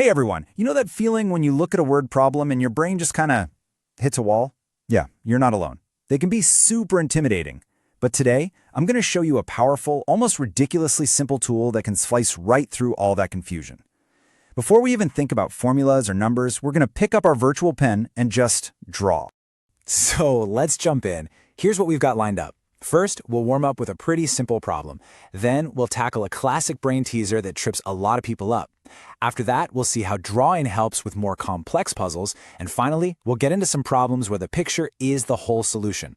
Hey everyone, you know that feeling when you look at a word problem and your brain just kind of hits a wall? Yeah, you're not alone. They can be super intimidating. But today, I'm going to show you a powerful, almost ridiculously simple tool that can slice right through all that confusion. Before we even think about formulas or numbers, we're going to pick up our virtual pen and just draw. So let's jump in. Here's what we've got lined up. First, we'll warm up with a pretty simple problem. Then we'll tackle a classic brain teaser that trips a lot of people up. After that, we'll see how drawing helps with more complex puzzles. And finally, we'll get into some problems where the picture is the whole solution.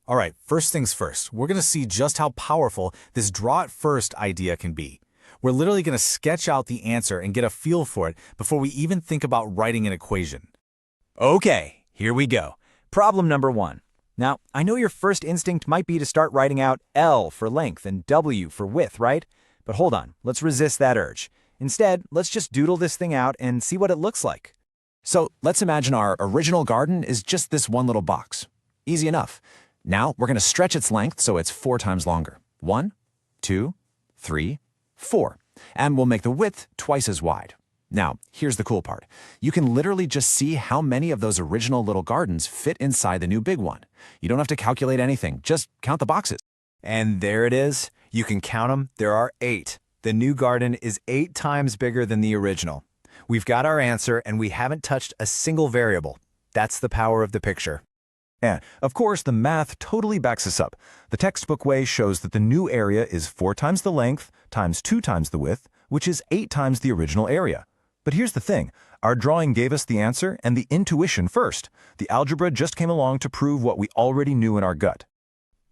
All right, first things first, we're going to see just how powerful this draw it first idea can be. We're literally going to sketch out the answer and get a feel for it before we even think about writing an equation. Okay, here we go. Problem number 1. Now, I know your first instinct might be to start writing out L for length and W for width, right? But hold on, let's resist that urge. Instead, let's just doodle this thing out and see what it looks like. So let's imagine our original garden is just this one little box. Easy enough. Now we're going to stretch its length so it's 4 times longer. 1, 2, 3, 4. And we'll make the width twice as wide. Now, here's the cool part. You can literally just see how many of those original little gardens fit inside the new big one. You don't have to calculate anything, just count the boxes. And there it is. You can count them. There are 8. The new garden is 8 times bigger than the original. We've got our answer and we haven't touched a single variable. That's the power of the picture. And, of course, the math totally backs us up. The textbook way shows that the new area is 4 times the length times 2 times the width, which is 8 times the original area. But here's the thing. Our drawing gave us the answer and the intuition first. The algebra just came along to prove what we already knew in our gut.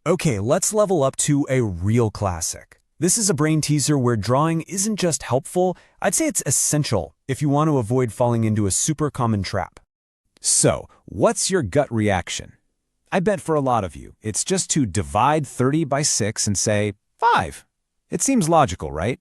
Okay, let's level up to a real classic. This is a brain teaser where drawing isn't just helpful, I'd say it's essential if you want to avoid falling into a super common trap. So, what's your gut reaction? I bet for a lot of you, it's just to divide 30 by 6 and say 5. It seems logical, right?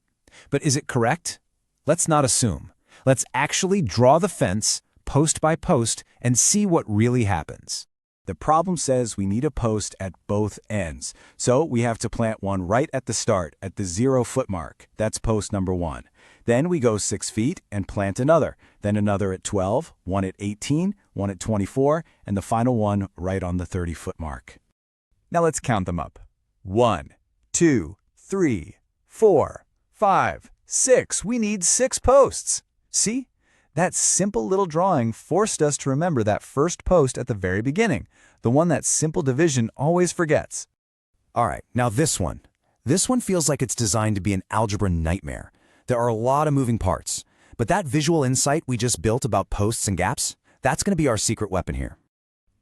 But is it correct? Let's not assume. Let's actually draw the fence, post by post, and see what really happens. The problem says we need a post at both ends, so we have to plant one right at the start, at the 0-foot mark. That's post number 1. Then we go 6 feet and plant another, then another at 12, one at 18, one at 24, and the final one right on the 30-foot mark. Now let's count them up. 1, 2, 3, 4, 5, 6. We need 6 posts. See? That simple little drawing forced us to remember that first post at the very beginning, the one that simple division always forgets. All right, now this one. This one feels like it's designed to be an algebra nightmare. There are a lot of moving parts, but that visual insight we just built about posts and gaps, that's going to be our secret weapon here.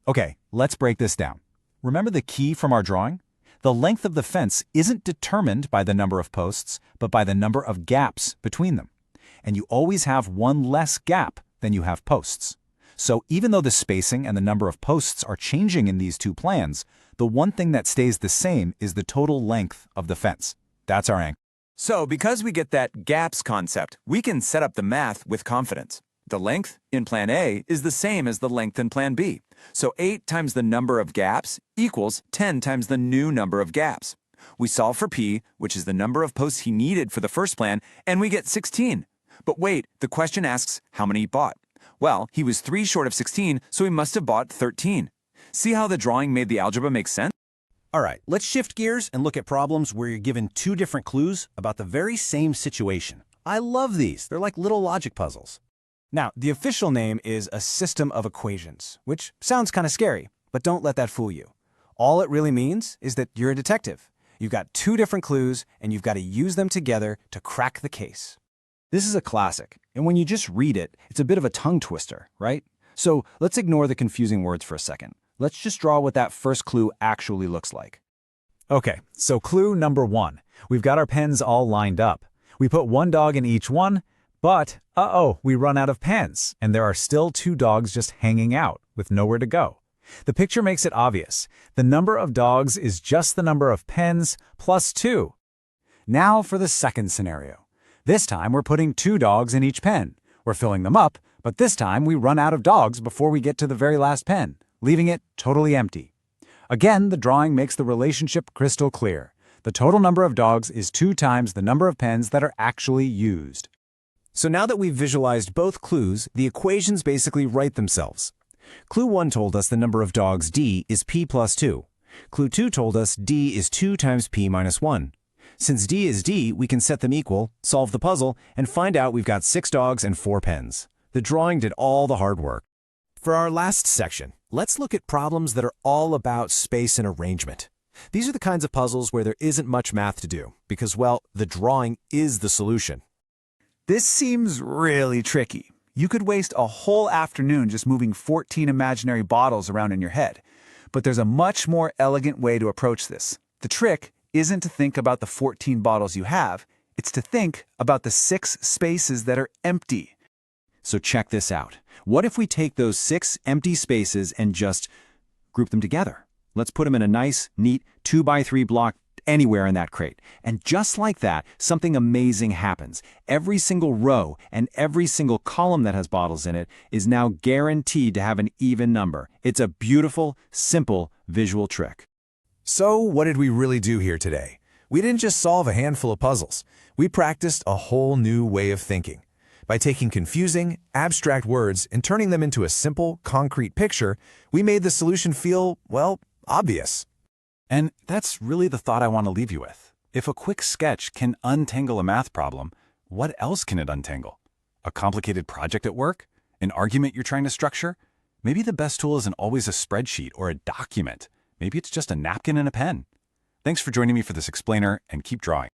Okay, let's break this down. Remember the key from our drawing? The length of the fence isn't determined by the number of posts, but by the number of gaps between them. And you always have one less gap than you have posts. So even though the spacing and the number of posts are changing in these two plans, the one thing that stays the same is the total length of the fence. That's our anchor. So because we get that gaps concept, we can set up the math with confidence. The length in plan A is the same as the length in plan B. So 8 times the number of gaps equals 10 times the new number of gaps. We solve for P, which is the number of posts he needed for the first plan, and we get 16. But wait, the question asks how many he bought. Well, he was 3 short of 16, so he must have bought 13. See how the drawing made the algebra make sense? All right, let's shift gears and look at problems where you're given 2 different clues about the very same situation. I love these. They're like little logic puzzles. Now, the official name is a system of equations, which sounds kind of scary, but don't let that fool you. All it really means is that you're a detective. You've got 2 different clues, and you've got to use them together to crack the case. This is a classic, and when you just read it, it's a bit of a tongue twister, right? So let's ignore the confusing words for a second. Let's just draw what that first clue actually looks like. Okay, so clue number 1. We've got our pens all lined up. We put 1 dog in each one, but, we run out of pens, and there are still 2 dogs just hanging out with nowhere to go. The picture makes it obvious. The number of dogs is just the number of pens plus 2. Now for the second scenario. This time we're putting 2 dogs in each pen. We're filling them up, but this time we run out of dogs before we get to the very last pen, leaving it totally empty. Again, the drawing makes the relationship crystal clear. The total number of dogs is 2 times the number of pens that are actually used. So now that we've visualized both clues, the equations basically write themselves. Clue 1 told us the number of dogs D is p plus 2. Clue 2 told us D is 2 times p minus 1. Since D is D, we can set them equal, solve the puzzle, and find out we've got 6 dogs and 4 pens. The drawing did all the hard work. For our last section, let's look at problems that are all about space and arrangement. These are the kinds of puzzles where there isn't much math to do, because, well, the drawing is the solution. This seems really tricky. You could waste a whole afternoon just moving 14 imaginary bottles around in your head. But there's a much more elegant way to approach this. The trick isn't to think about the 14 bottles you have, it's to think about the 6 spaces that are empty. So check this out. What if we take those 6 empty spaces and just group them together? Let's put them in a nice, neat 2x3 block anywhere in that crate. And just like that, something amazing happens. Every single row and every single column that has bottles in it is now guaranteed to have an even number. It's a beautiful, simple visual trick. So what did we really do here today? We didn't just solve a handful of puzzles. We practiced a whole new way of thinking. By taking confusing, abstract words and turning them into a simple, concrete picture, we made the solution feel, well, obvious. And that's really the thought I want to leave you with. If a quick sketch can untangle a math problem, what else can it untangle? A complicated project at work? An argument you're trying to structure? Maybe the best tool isn't always a spreadsheet or a document. Maybe it's just a napkin and a pen. Thanks for joining me for this explainer, and keep drawing.